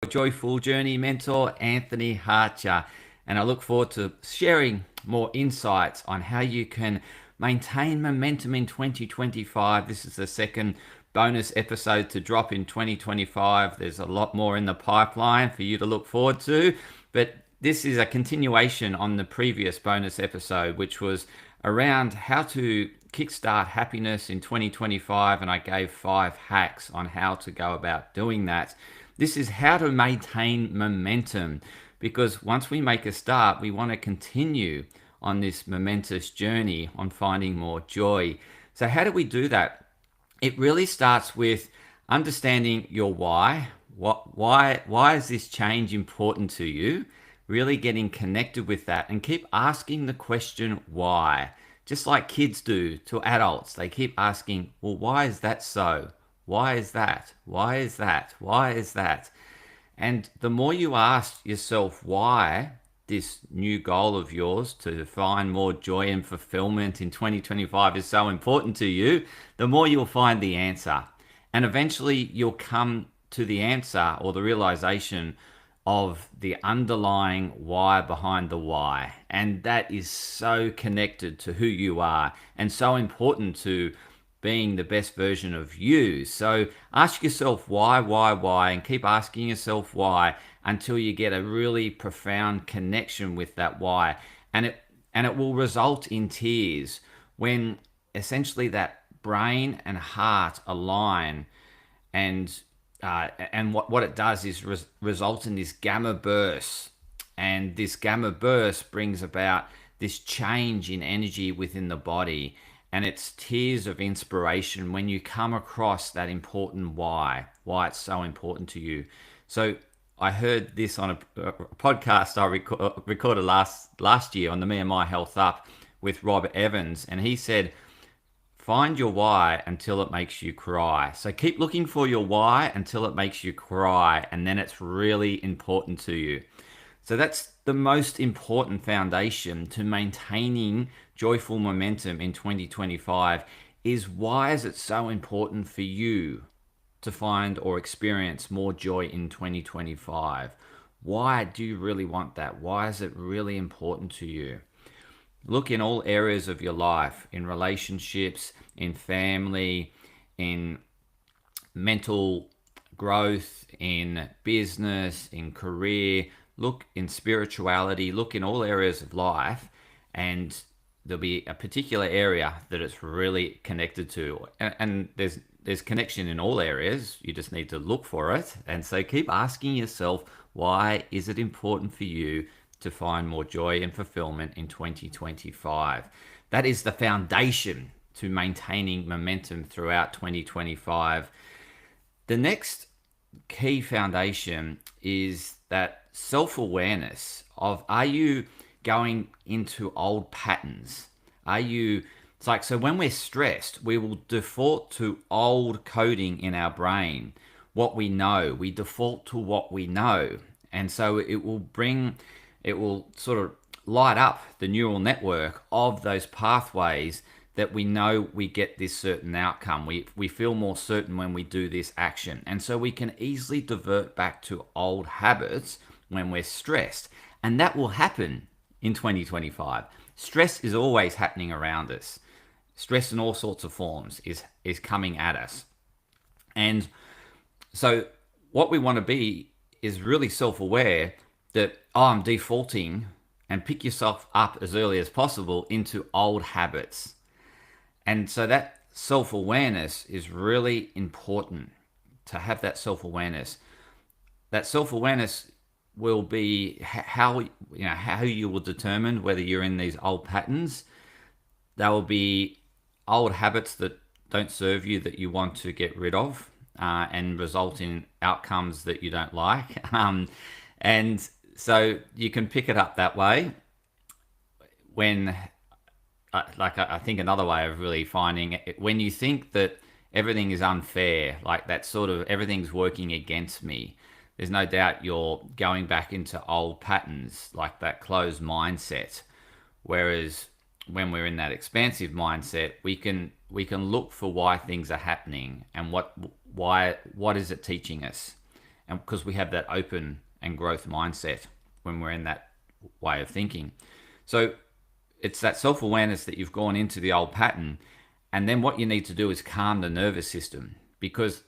Joyful Journey mentor, Anthony Harcher, and I look forward to sharing more insights on how you can maintain momentum in 2025. This is the second bonus episode to drop in 2025. There's a lot more in the pipeline for you to look forward to, but this is a continuation on the previous bonus episode, which was around how to kickstart happiness in 2025, and I gave 5 hacks on how to go about doing that. This is how to maintain momentum, because once we make a start, we want to continue on this momentous journey on finding more joy. So how do we do that? It really starts with understanding your why. Why is this change important to you? Really getting connected with that, and keep asking the question why. Just like kids do to adults, they keep asking, well, why is that so? Why is that? Why is that? Why is that? And the more you ask yourself why this new goal of yours to find more joy and fulfillment in 2025 is so important to you, the more you'll find the answer. And eventually you'll come to the answer or the realization of the underlying why behind the why. And that is so connected to who you are and so important to being the best version of you. So ask yourself why, and keep asking yourself why until you get a really profound connection with that why. And it will result in tears when essentially that brain and heart align, and what it does is result in this gamma burst, and this gamma burst brings about this change in energy within the body, and it's tears of inspiration when you come across that important why it's so important to you. So I heard this on a podcast I recorded last year on the Me and My Health Up with Rob Evans, and he said, find your why until it makes you cry. So keep looking for your why until it makes you cry, and then it's really important to you. So that's the most important foundation to maintaining joyful momentum in 2025, is why is it so important for you to find or experience more joy in 2025? Why do you really want that? Why is it really important to you? Look in all areas of your life, in relationships, in family, in mental growth, in business, in career. Look in spirituality, look in all areas of life, and there'll be a particular area that it's really connected to. And there's connection in all areas. You just need to look for it. And so keep asking yourself, why is it important for you to find more joy and fulfillment in 2025? That is the foundation to maintaining momentum throughout 2025. The next key foundation is that self-awareness of, are you going into old patterns? It's like, so when we're stressed, we will default to old coding in our brain. What we know, we default to what we know. And so it will sort of light up the neural network of those pathways that we know we get this certain outcome. We feel more certain when we do this action. And so we can easily divert back to old habits when we're stressed. And that will happen in 2025. Stress is always happening around us. Stress in all sorts of forms is coming at us. And so what we want to be is really self-aware that, I'm defaulting, and pick yourself up as early as possible into old habits. And so that self-awareness is really important, to have that self-awareness. That self-awareness will be how you will determine whether you're in these old patterns. There will be old habits that don't serve you, that you want to get rid of, and result in outcomes that you don't like. And so you can pick it up that way. When, I think another way of really finding it, when you think that everything is unfair, like that sort of everything's working against me, there's no doubt you're going back into old patterns, like that closed mindset. Whereas when we're in that expansive mindset, we can look for why things are happening, and what is it teaching us, and because we have that open and growth mindset when we're in that way of thinking. So it's that self-awareness that you've gone into the old pattern, and then what you need to do is calm the nervous system, because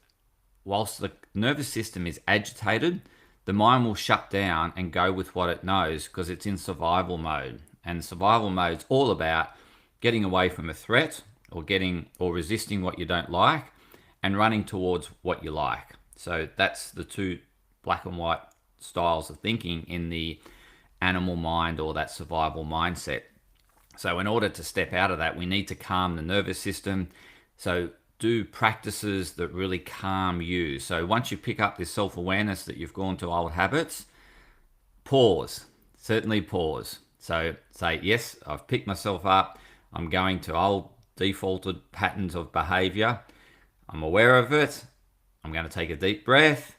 whilst the nervous system is agitated, the mind will shut down and go with what it knows because it's in survival mode. And survival mode's all about getting away from a threat, or resisting what you don't like, and running towards what you like. So that's the two black and white styles of thinking in the animal mind, or that survival mindset. So in order to step out of that, we need to calm the nervous system. So do practices that really calm you. So once you pick up this self-awareness that you've gone to old habits, pause. Certainly pause. So say, yes, I've picked myself up. I'm going to old defaulted patterns of behavior. I'm aware of it. I'm going to take a deep breath,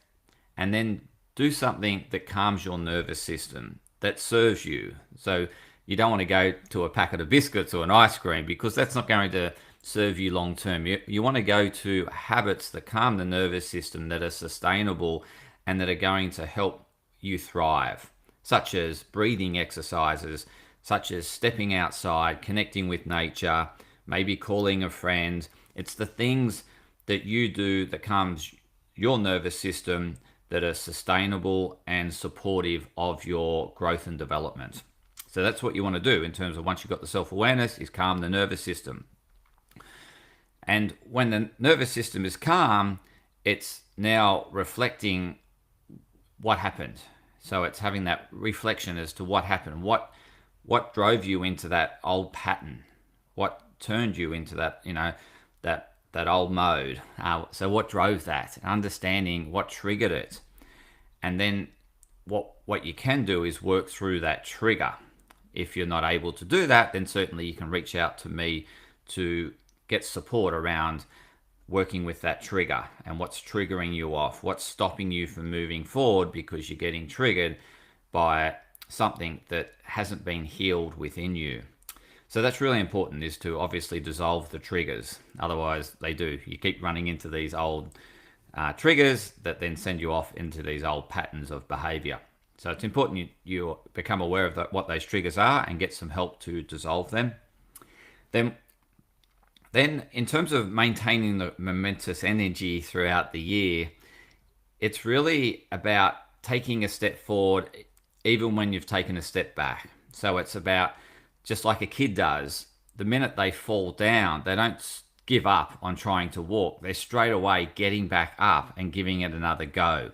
and then do something that calms your nervous system, that serves you. So you don't want to go to a packet of biscuits or an ice cream, because that's not going to serve you long term. You want to go to habits that calm the nervous system, that are sustainable and that are going to help you thrive, such as breathing exercises, such as stepping outside, connecting with nature, maybe calling a friend. It's the things that you do that calms your nervous system, that are sustainable and supportive of your growth and development. So that's what you want to do in terms of, once you've got the self-awareness, is calm the nervous system. And when the nervous system is calm, it's now reflecting what happened. So it's having that reflection as to what happened, what drove you into that old pattern, what turned you into that, that old mode. So what drove that? Understanding what triggered it. And then what you can do is work through that trigger. If you're not able to do that, then certainly you can reach out to me to get support around working with that trigger and what's triggering you off, what's stopping you from moving forward because you're getting triggered by something that hasn't been healed within you. So that's really important, is to obviously dissolve the triggers. Otherwise, they do. You keep running into these old triggers that then send you off into these old patterns of behavior. So it's important you become aware of what those triggers are and get some help to dissolve them. Then in terms of maintaining the momentous energy throughout the year, it's really about taking a step forward even when you've taken a step back. So it's about, just like a kid does, the minute they fall down, they don't give up on trying to walk. They're straight away getting back up and giving it another go.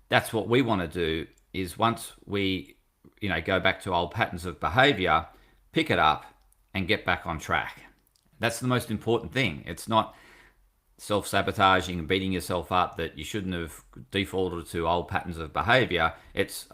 That's what we want to do, is once we go back to old patterns of behavior, pick it up and get back on track. That's the most important thing. It's not self-sabotaging and beating yourself up that you shouldn't have defaulted to old patterns of behavior. It's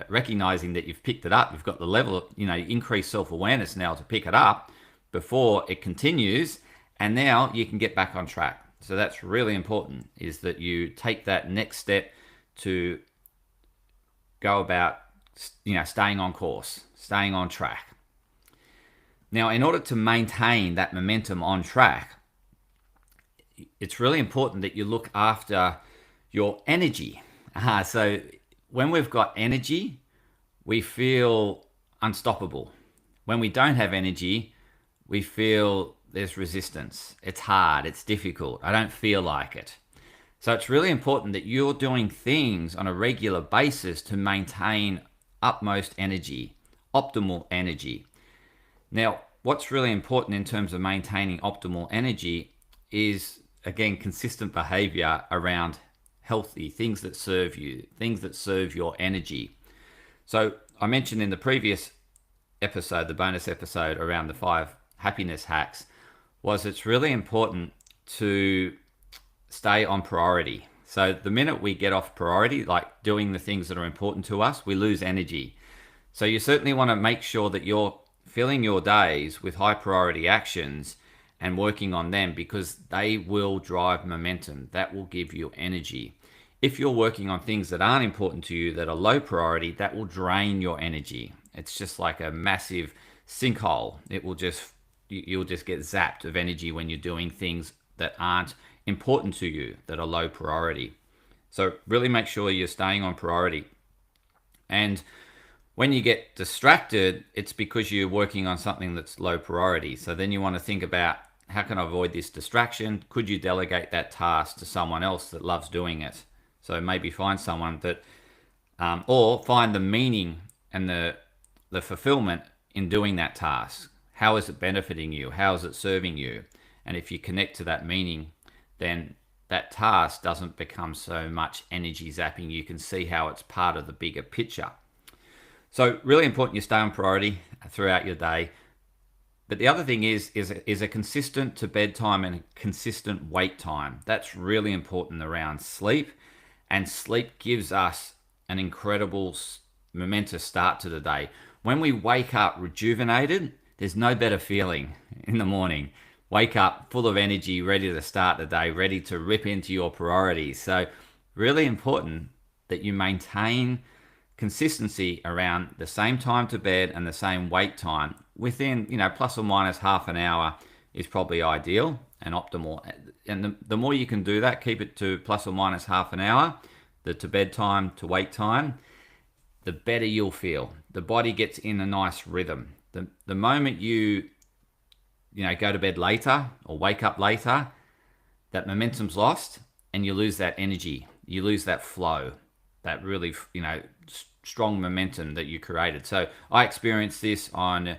recognizing that you've picked it up. You've got the level of, increased self-awareness now to pick it up before it continues, and now you can get back on track. So that's really important, is that you take that next step to go about, staying on course, staying on track. Now, in order to maintain that momentum on track, it's really important that you look after your energy. So when we've got energy, we feel unstoppable. When we don't have energy, we feel there's resistance. It's hard, it's difficult. I don't feel like it. So it's really important that you're doing things on a regular basis to maintain utmost energy, optimal energy. Now, what's really important in terms of maintaining optimal energy is, again, consistent behavior around healthy things that serve you, things that serve your energy. So I mentioned in the previous episode, the bonus episode around the 5 happiness hacks, was it's really important to stay on priority. So the minute we get off priority, like doing the things that are important to us, we lose energy. So you certainly want to make sure that you're filling your days with high priority actions and working on them, because they will drive momentum. That will give you energy. If you're working on things that aren't important to you, that are low priority, that will drain your energy. It's just like a massive sinkhole. You'll just get zapped of energy when you're doing things that aren't important to you, that are low priority. So really make sure you're staying on priority. And when you get distracted, it's because you're working on something that's low priority. So then you want to think about, how can I avoid this distraction? Could you delegate that task to someone else that loves doing it? So maybe find someone that, or find the meaning and the fulfillment in doing that task. How is it benefiting you? How is it serving you? And if you connect to that meaning, then that task doesn't become so much energy zapping. You can see how it's part of the bigger picture. So really important you stay on priority throughout your day. But the other thing is a consistent to bedtime and a consistent wake time. That's really important around sleep. And sleep gives us an incredible momentous start to the day. When we wake up rejuvenated, there's no better feeling in the morning. Wake up full of energy, ready to start the day, ready to rip into your priorities. So really important that you maintain consistency around the same time to bed and the same wake time within, plus or minus half an hour is probably ideal and optimal. And the more you can do that, keep it to plus or minus half an hour, the to bedtime to wake time, the better you'll feel. The body gets in a nice rhythm. The moment you go to bed later or wake up later, that momentum's lost and you lose that energy. You lose that flow, that really, strong momentum that you created. So I experienced this on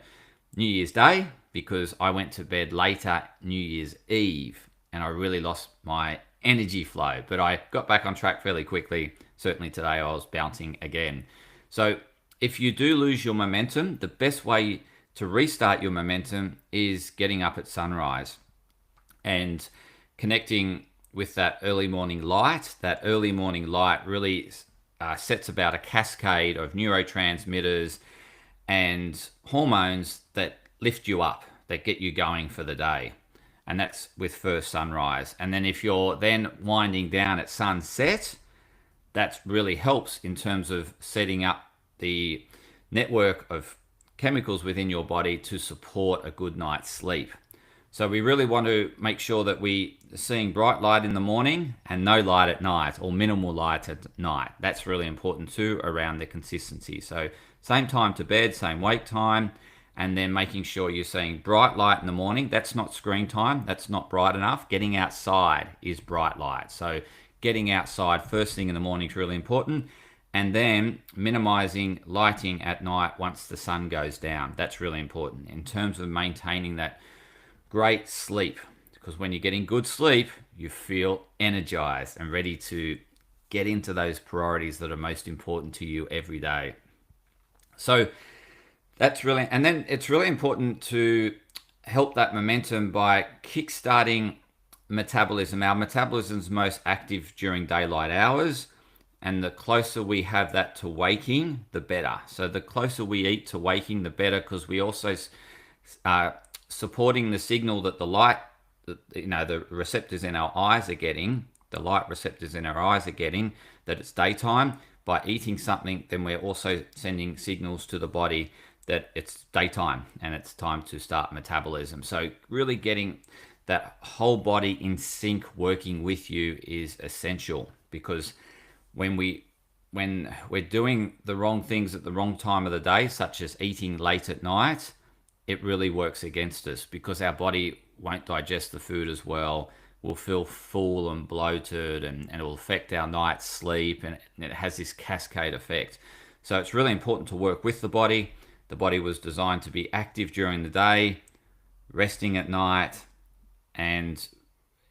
New Year's Day because I went to bed later New Year's Eve and I really lost my energy flow, but I got back on track fairly quickly. Certainly today I was bouncing again. So if you do lose your momentum, the best way to restart your momentum is getting up at sunrise and connecting with that early morning light. That early morning light really sets about a cascade of neurotransmitters and hormones that lift you up, that get you going for the day. And that's with first sunrise. And then if you're then winding down at sunset, that really helps in terms of setting up the network of chemicals within your body to support a good night's sleep. So we really want to make sure that we are seeing bright light in the morning and no light at night, or minimal light at night. That's really important too around the consistency. So same time to bed, same wake time, and then making sure you're seeing bright light in the morning. That's not screen time. That's not bright enough. Getting outside is bright light. So getting outside first thing in the morning is really important. And then minimizing lighting at night once the sun goes down. That's really important in terms of maintaining that great sleep. Because when you're getting good sleep, you feel energized and ready to get into those priorities that are most important to you every day. So that's really, and then it's really important to help that momentum by kickstarting metabolism. Our metabolism is most active during daylight hours, and the closer we have that to waking, the better. So the closer we eat to waking, the better, because we also are supporting the signal that the light, the receptors in our eyes are getting, the light receptors in our eyes are getting, that it's daytime. By eating something, then we're also sending signals to the body that it's daytime and it's time to start metabolism. So really getting that whole body in sync working with you is essential, because when we're doing the wrong things at the wrong time of the day, such as eating late at night, it really works against us, because our body won't digest the food as well. We'll feel full and bloated, and it will affect our night's sleep, and it has this cascade effect. So it's really important to work with the body. The body was designed to be active during the day, resting at night, and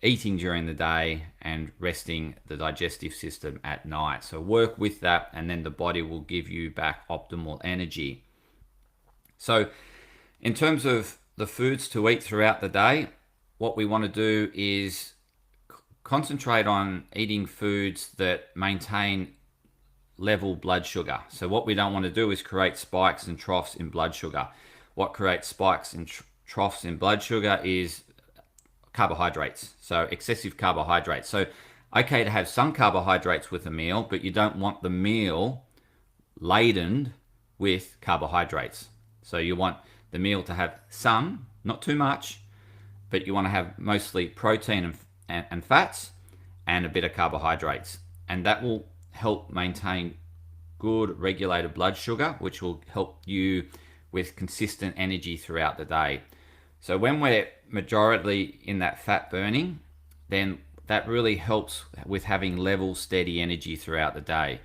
eating during the day, and resting the digestive system at night. So work with that, and then the body will give you back optimal energy. So in terms of the foods to eat throughout the day, what we want to do is concentrate on eating foods that maintain level blood sugar. So what we don't want to do is create spikes and troughs in blood sugar. What creates spikes and troughs in blood sugar is carbohydrates. So excessive carbohydrates. So okay to have some carbohydrates with a meal, but you don't want the meal laden with carbohydrates. So you want the meal to have some, not too much, but you want to have mostly protein and fats and a bit of carbohydrates. and that will help maintain good regulated blood sugar, which will help you with consistent energy throughout the day. So when we're majority in that fat burning, then that really helps with having level, steady energy throughout the day.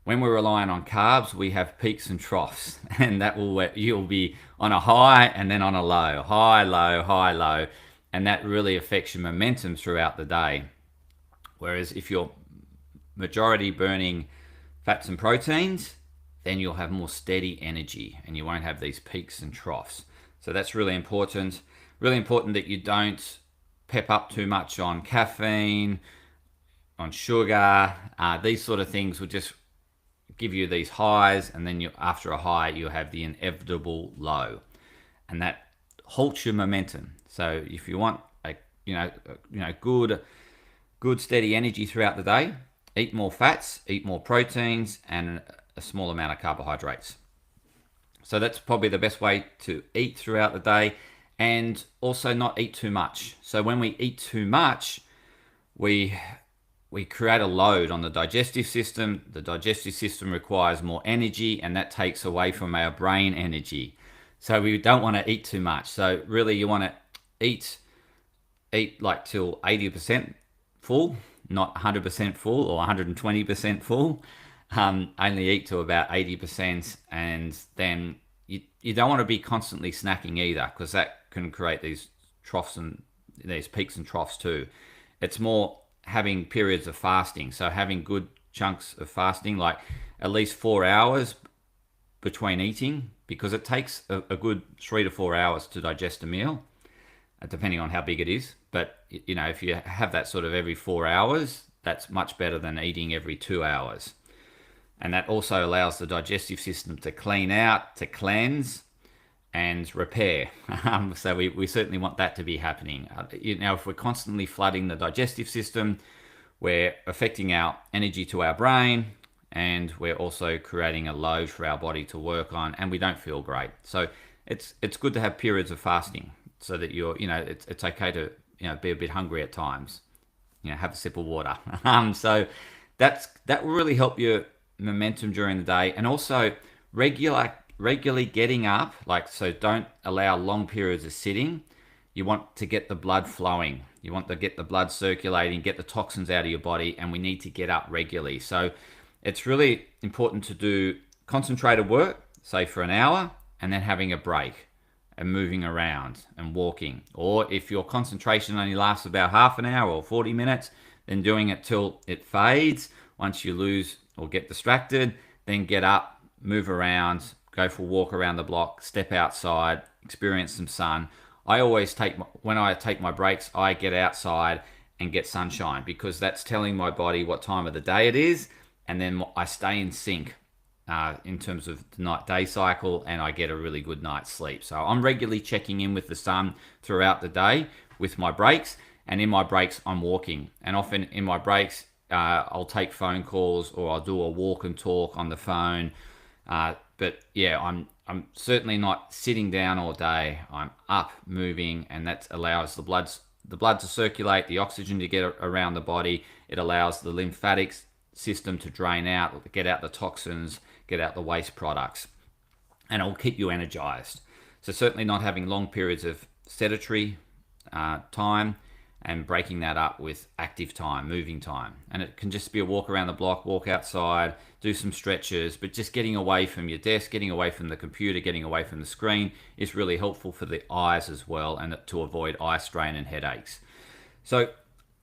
When we're relying on carbs, we have peaks and troughs, and that will you'll be on a high and then on a low, high, low, and that really affects your momentum throughout the day. Whereas if you're majority burning fats and proteins, then you'll have more steady energy and you won't have these peaks and troughs. So that's really important. Really important that you don't pep up too much on caffeine, on sugar. These sort of things will just give you these highs, and then after a high, you'll have the inevitable low, and that halts your momentum. So if you want a good steady energy throughout the day, eat more fats, eat more proteins, and a small amount of carbohydrates. So that's probably the best way to eat throughout the day, and also not eat too much. So when we eat too much, we create a load on the digestive system. The digestive system requires more energy, and that takes away from our brain energy. So we don't want to eat too much. So really, you want to eat like till 80% full, not 100% full or 120% full. Only eat to about 80%, and then you don't want to be constantly snacking either, because that can create these troughs and these peaks and troughs too. It's more having periods of fasting, so having good chunks of fasting, like at least 4 hours between eating, because it takes a good 3 to 4 hours to digest a meal, depending on how big it is. But if you have that sort of every 4 hours, that's much better than eating every 2 hours. And that also allows the digestive system to clean out, to cleanse, and repair. So we certainly want that to be happening. If we're constantly flooding the digestive system, we're affecting our energy to our brain, and we're also creating a load for our body to work on, and we don't feel great. So it's good to have periods of fasting, so that it's okay to be a bit hungry at times. Have a sip of water. So that will really help your momentum during the day, and also regularly getting up. So don't allow long periods of sitting. You want to get the blood flowing. You want to get the blood circulating, get the toxins out of your body, and we need to get up regularly. So it's really important to do concentrated work, say for an hour, and then having a break and moving around and walking. Or if your concentration only lasts about half an hour or 40 minutes, then doing it till it fades. Once you lose or get distracted, then get up, move around, go for a walk around the block, step outside, experience some sun. When I take my breaks, I get outside and get sunshine, because that's telling my body what time of the day it is, and then I stay in sync in terms of the night-day cycle, and I get a really good night's sleep. So I'm regularly checking in with the sun throughout the day with my breaks, and in my breaks I'm walking. And often in my breaks, I'll take phone calls, or I'll do a walk and talk on the phone. But yeah, I'm certainly not sitting down all day. I'm up, moving, and that allows the blood to circulate, the oxygen to get around the body. It allows the lymphatic system to drain out, get out the toxins, get out the waste products, and it will keep you energized. So certainly not having long periods of sedentary time, and breaking that up with active time, moving time. And it can just be a walk around the block, walk outside, do some stretches, but just getting away from your desk, getting away from the computer, getting away from the screen is really helpful for the eyes as well, and to avoid eye strain and headaches. So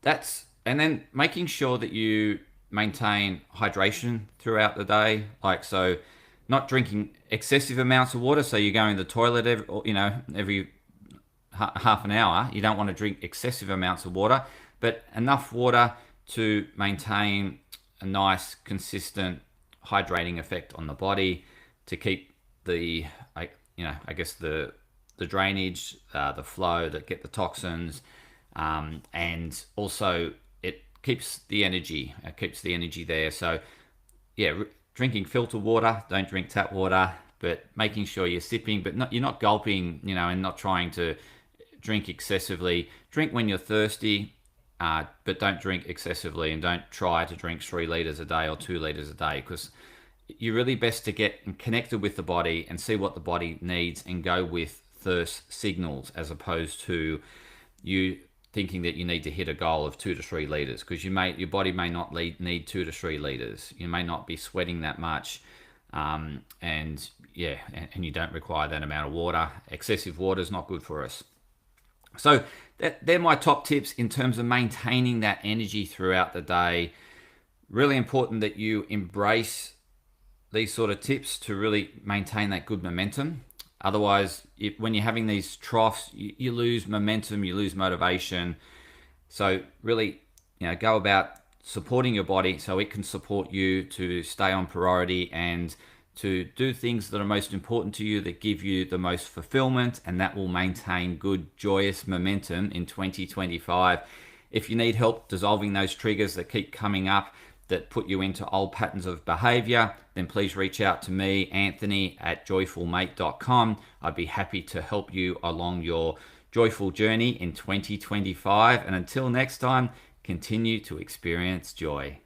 and then making sure that you maintain hydration throughout the day. So not drinking excessive amounts of water. So you're going to the toilet every half an hour. You don't want to drink excessive amounts of water, but enough water to maintain a nice, consistent hydrating effect on the body, to keep the drainage, the flow, that get the toxins, and also it keeps the energy. It keeps the energy there. So yeah, drinking filtered water. Don't drink tap water, but making sure you're sipping, but you're not gulping, and not trying to drink excessively. Drink when you're thirsty, but don't drink excessively, and don't try to drink 3 liters a day or 2 liters a day, because you're really best to get connected with the body and see what the body needs and go with thirst signals, as opposed to you thinking that you need to hit a goal of 2 to 3 liters, because your body may not need 2 to 3 liters. You may not be sweating that much, and you don't require that amount of water. Excessive water is not good for us. So they're my top tips in terms of maintaining that energy throughout the day. Really important that you embrace these sort of tips to really maintain that good momentum. Otherwise, when you're having these troughs, you lose momentum, you lose motivation. So really, go about supporting your body so it can support you to stay on priority and to do things that are most important to you, that give you the most fulfillment, and that will maintain good, joyous momentum in 2025. If you need help dissolving those triggers that keep coming up, that put you into old patterns of behavior, then please reach out to me, Anthony, at joyfulmate.com. I'd be happy to help you along your joyful journey in 2025. And until next time, continue to experience joy.